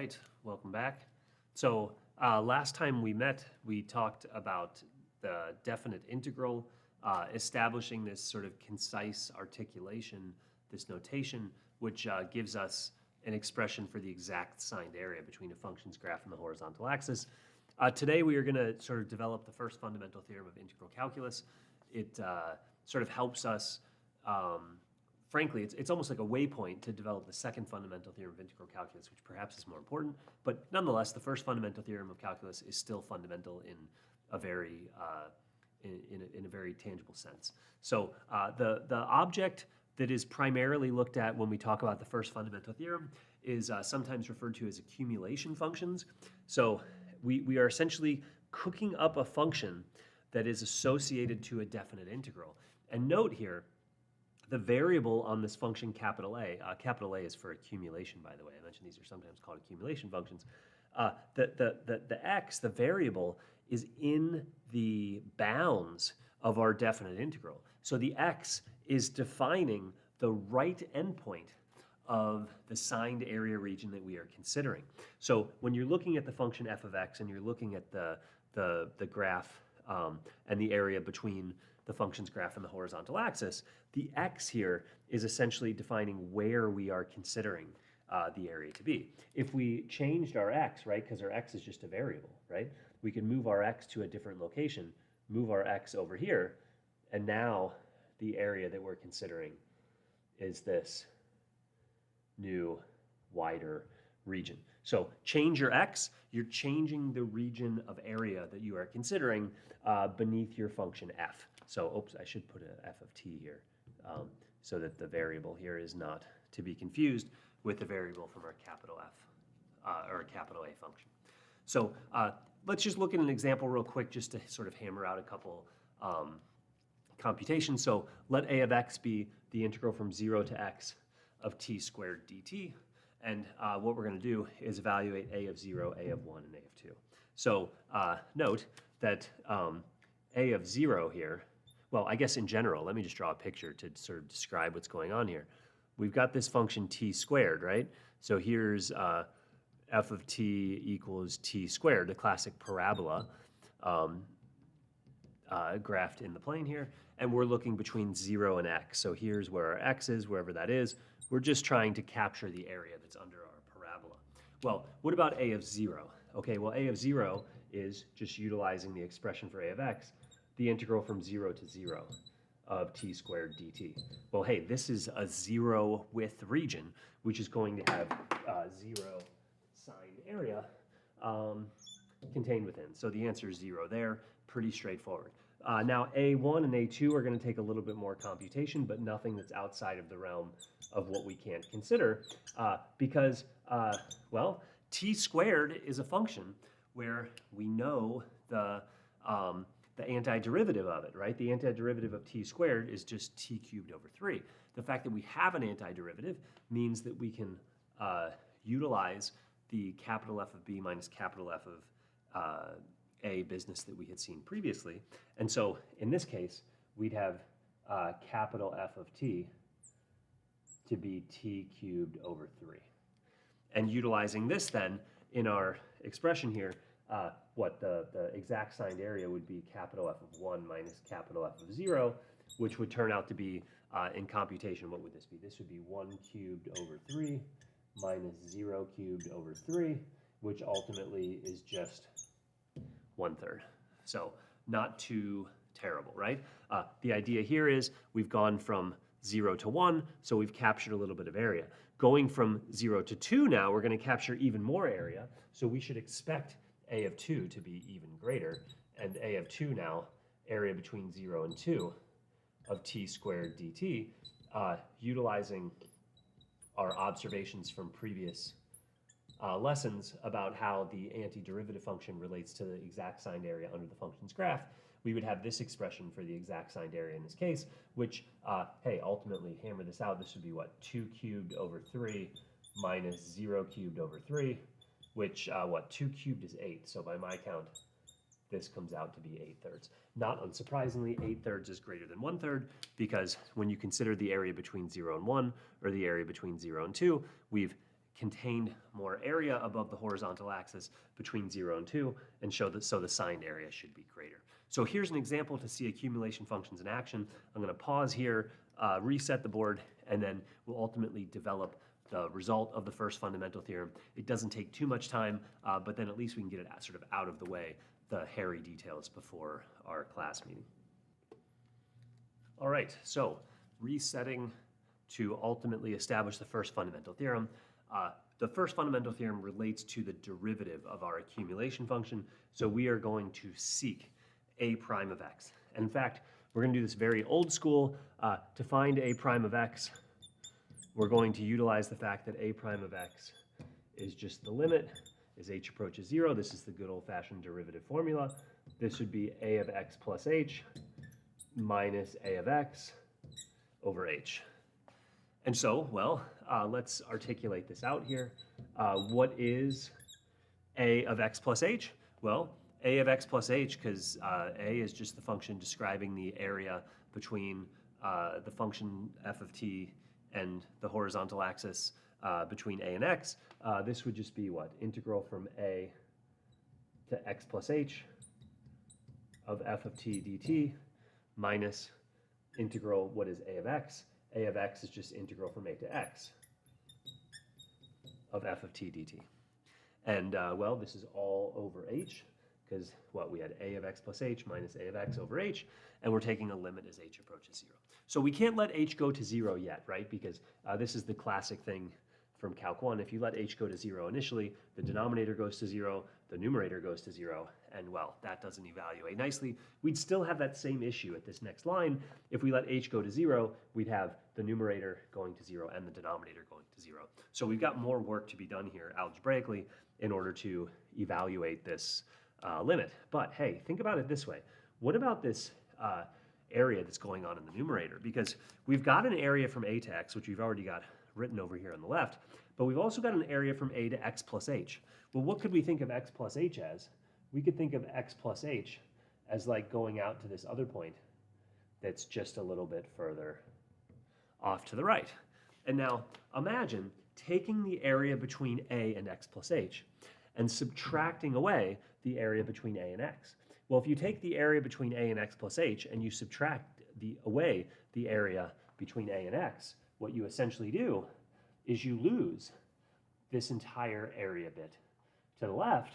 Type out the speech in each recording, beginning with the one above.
right, welcome back. So last time we met, we talked about the definite integral, establishing this sort of concise articulation, this notation, which gives us an expression for the exact signed area between a function's graph and the horizontal axis. Today we are going to sort of develop the first fundamental theorem of integral calculus. It sort of helps us frankly, it's almost like a waypoint to develop the second fundamental theorem of integral calculus, which perhaps is more important. But nonetheless, the first fundamental theorem of calculus is still fundamental in a very in a very tangible sense. So the object that is primarily looked at when we talk about the first fundamental theorem is sometimes referred to as accumulation functions. So we are essentially cooking up a function that is associated to a definite integral. And note here, the variable on this function capital A is for accumulation, by the way. I mentioned these are sometimes called accumulation functions. The x, the variable, is in the bounds of our definite integral. So the x is defining the right endpoint of the signed area region that we are considering. So when you're looking at the function f of x and you're looking at the graph and the area between the function's graph and the horizontal axis, the x here is essentially defining where we are considering the area to be. If we changed our x, right, because our x is just a variable, right, we can move our x to a different location, move our x over here, and now the area that we're considering is this new, wider region. So change your x, you're changing the region of area that you are considering beneath your function f. So, oops, I should put an f of t here so that the variable here is not to be confused with the variable from our capital F or capital A function. So let's just look at an example real quick just to sort of hammer out a couple computations. So let a of x be the integral from 0 to x of t squared dt. And what we're going to do is evaluate a of 0, a of 1, and a of 2. So note that a of 0 here, well, I guess in general, let me just draw a picture to sort of describe what's going on here. We've got this function t squared, right? So here's f of t equals t squared, the classic parabola graphed in the plane here. And we're looking between 0 and x. So here's where our x is, wherever that is. We're just trying to capture the area that's under our parabola. Well, what about a of 0? Okay, well, a of 0 is just utilizing the expression for a of x, the integral from 0 to 0 of t squared dt. Well, hey, this is a 0 width region, which is going to have 0 signed area contained within. So the answer is 0 there, pretty straightforward. Now, A1 and A2 are going to take a little bit more computation, but nothing that's outside of the realm of what we can't consider because, well, t squared is a function where we know the antiderivative of it, right? The antiderivative of t squared is just t cubed over 3. The fact that we have an antiderivative means that we can utilize the capital F of b minus capital F of a business that we had seen previously. And so in this case, we'd have capital F of t to be t cubed over 3. And utilizing this then in our expression here, the exact signed area would be capital F of 1 minus capital F of 0, which would turn out to be, in computation, what would this be? This would be 1 cubed over 3 minus 0 cubed over 3, which ultimately is just 1/3. So not too terrible, right? The idea here is we've gone from 0 to 1, so we've captured a little bit of area. Going from 0 to 2 now, we're going to capture even more area, so we should expect a of 2 to be even greater, and a of 2 now, area between 0 and 2 of t squared dt, utilizing our observations from previous lessons about how the antiderivative function relates to the exact signed area under the function's graph, we would have this expression for the exact signed area in this case, which, hey, ultimately, hammer this out, this would be what, 2 cubed over 3 minus 0 cubed over 3, which, 2 cubed is 8, so by my count, this comes out to be 8/3. Not unsurprisingly, 8/3 is greater than 1/3 because when you consider the area between 0 and 1, or the area between 0 and 2, we've contained more area above the horizontal axis between 0 and 2, and so the signed area should be greater. So here's an example to see accumulation functions in action. I'm going to pause here, reset the board, and then we'll ultimately develop the result of the first fundamental theorem. It doesn't take too much time, but then at least we can get it sort of out of the way, the hairy details before our class meeting. All right, so resetting to ultimately establish the first fundamental theorem. The first fundamental theorem relates to the derivative of our accumulation function, so we are going to seek a prime of x. And in fact, we're going to do this very old school. To find a prime of x, we're going to utilize the fact that a prime of x is just the limit as h approaches 0. This is the good old-fashioned derivative formula. This would be a of x plus h minus a of x over h. And so, well, let's articulate this out here. What is a of x plus h? Well, a of x plus h, because a is just the function describing the area between the function f of t and the horizontal axis between a and x. This would just be what? Integral from a to x plus h of f of t dt minus integral, what is a of x? A of x is just integral from a to x of f of t dt. And well, this is all over h, because what, we had a of x plus h minus a of x over h, and we're taking a limit as h approaches 0. So we can't let h go to 0 yet, right? Because this is the classic thing from Calc 1. If you let h go to 0 initially, the denominator goes to 0, the numerator goes to 0, and well, that doesn't evaluate nicely. We'd still have that same issue at this next line. If we let h go to 0, we'd have the numerator going to 0 and the denominator going to 0. So we've got more work to be done here algebraically in order to evaluate this limit. But hey, think about it this way. What about this area that's going on in the numerator? Because we've got an area from a to x, which we've already got written over here on the left, but we've also got an area from a to x plus h. Well, what could we think of x plus h as? We could think of x plus h as like going out to this other point that's just a little bit further off to the right. And now imagine taking the area between a and x plus h and subtracting away the area between a and x. Well, if you take the area between a and x plus h and you subtract away the area between a and x, what you essentially do is you lose this entire area bit to the left.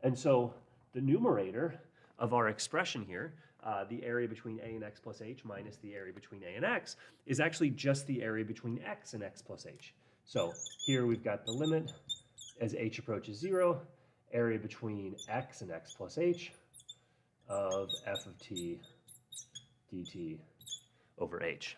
And so the numerator of our expression here, the area between a and x plus h minus the area between a and x, is actually just the area between x and x plus h. So here we've got the limit as h approaches 0, area between x and x plus h of f of t dt over h.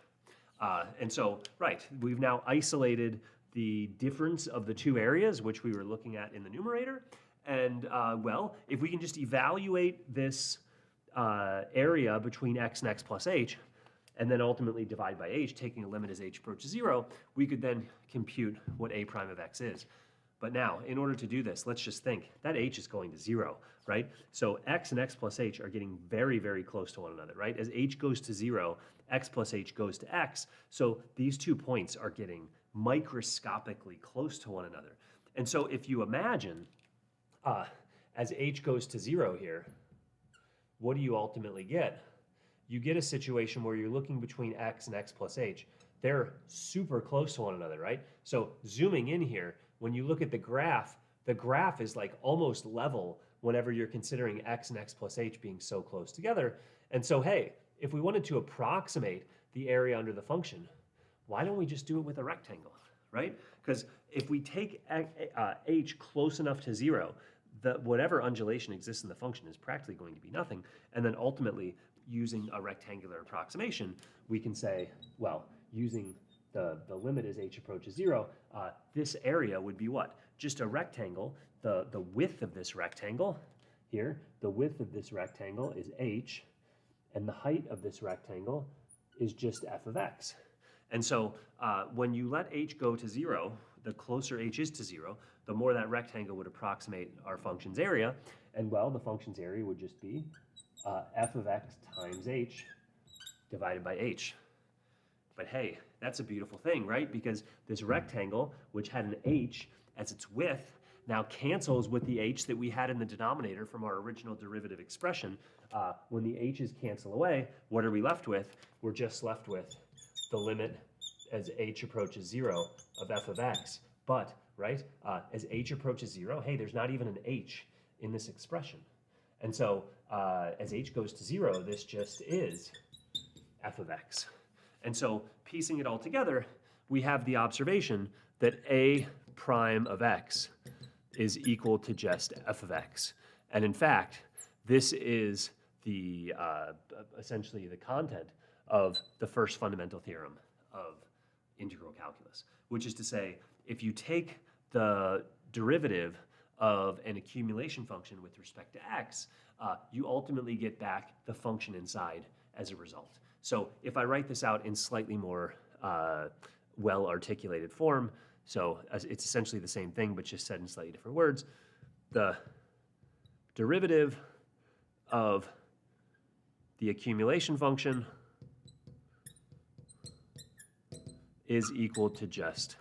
And so, right, we've now isolated the difference of the two areas, which we were looking at in the numerator. And, well, if we can just evaluate this area between x and x plus h, and then ultimately divide by h, taking a limit as h approaches 0, we could then compute what a prime of x is. But now, in order to do this, let's just think that h is going to 0, right? So x and x plus h are getting very, very close to one another, right? As h goes to 0, x plus h goes to x. So these 2 points are getting microscopically close to one another. And so if you imagine, as h goes to 0 here, what do you ultimately get? You get a situation where you're looking between x and x plus h. They're super close to one another, right? So zooming in here, when you look at the graph is like almost level whenever you're considering x and x plus h being so close together. And so, hey, if we wanted to approximate the area under the function, why don't we just do it with a rectangle, right? Because if we take h close enough to 0, whatever undulation exists in the function is practically going to be nothing. And then ultimately, using a rectangular approximation, we can say, well, using the limit as h approaches 0, this area would be what? Just a rectangle. The width of this rectangle here, the width of this rectangle is h, and the height of this rectangle is just f of x. And so when you let h go to 0, the closer h is to 0, the more that rectangle would approximate our function's area. And well, the function's area would just be f of x times h divided by h. But hey, that's a beautiful thing, right? Because this rectangle, which had an h as its width, now cancels with the h that we had in the denominator from our original derivative expression. When the h's cancel away, what are we left with? We're just left with the limit as h approaches 0 of f of x. But, right, as h approaches 0, hey, there's not even an h in this expression. And so as h goes to 0, this just is f of x. And so piecing it all together, we have the observation that a prime of x is equal to just f of x. And in fact, this is the essentially the content of the first fundamental theorem of integral calculus, which is to say, if you take the derivative of an accumulation function with respect to x, you ultimately get back the function inside as a result. So if I write this out in slightly more well-articulated form, so it's essentially the same thing, but just said in slightly different words, the derivative of the accumulation function is equal to just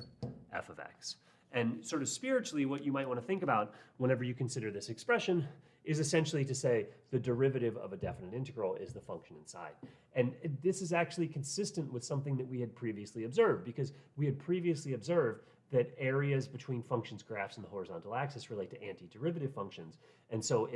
f of x. And sort of spiritually, what you might want to think about whenever you consider this expression is essentially to say the derivative of a definite integral is the function inside. And this is actually consistent with something that we had previously observed, because we had previously observed that areas between functions graphs in the horizontal axis relate to antiderivative functions. And so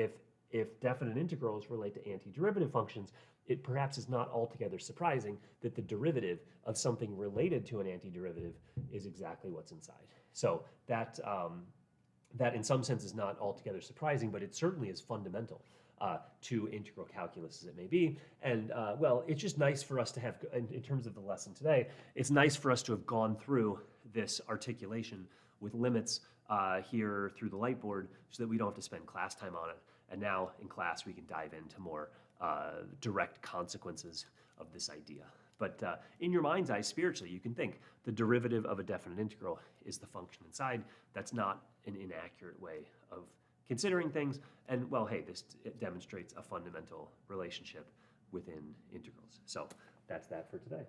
if definite integrals relate to antiderivative functions, it perhaps is not altogether surprising that the derivative of something related to an antiderivative is exactly what's inside. So that in some sense is not altogether surprising, but it certainly is fundamental to integral calculus as it may be. And well, it's just nice for us to have, in terms of the lesson today, it's nice for us to have gone through this articulation with limits here through the light board so that we don't have to spend class time on it. And now in class we can dive into more direct consequences of this idea. But in your mind's eye, spiritually, you can think the derivative of a definite integral is the function inside. That's not an inaccurate way of considering things. And well, hey, this demonstrates a fundamental relationship within integrals. So that's that for today.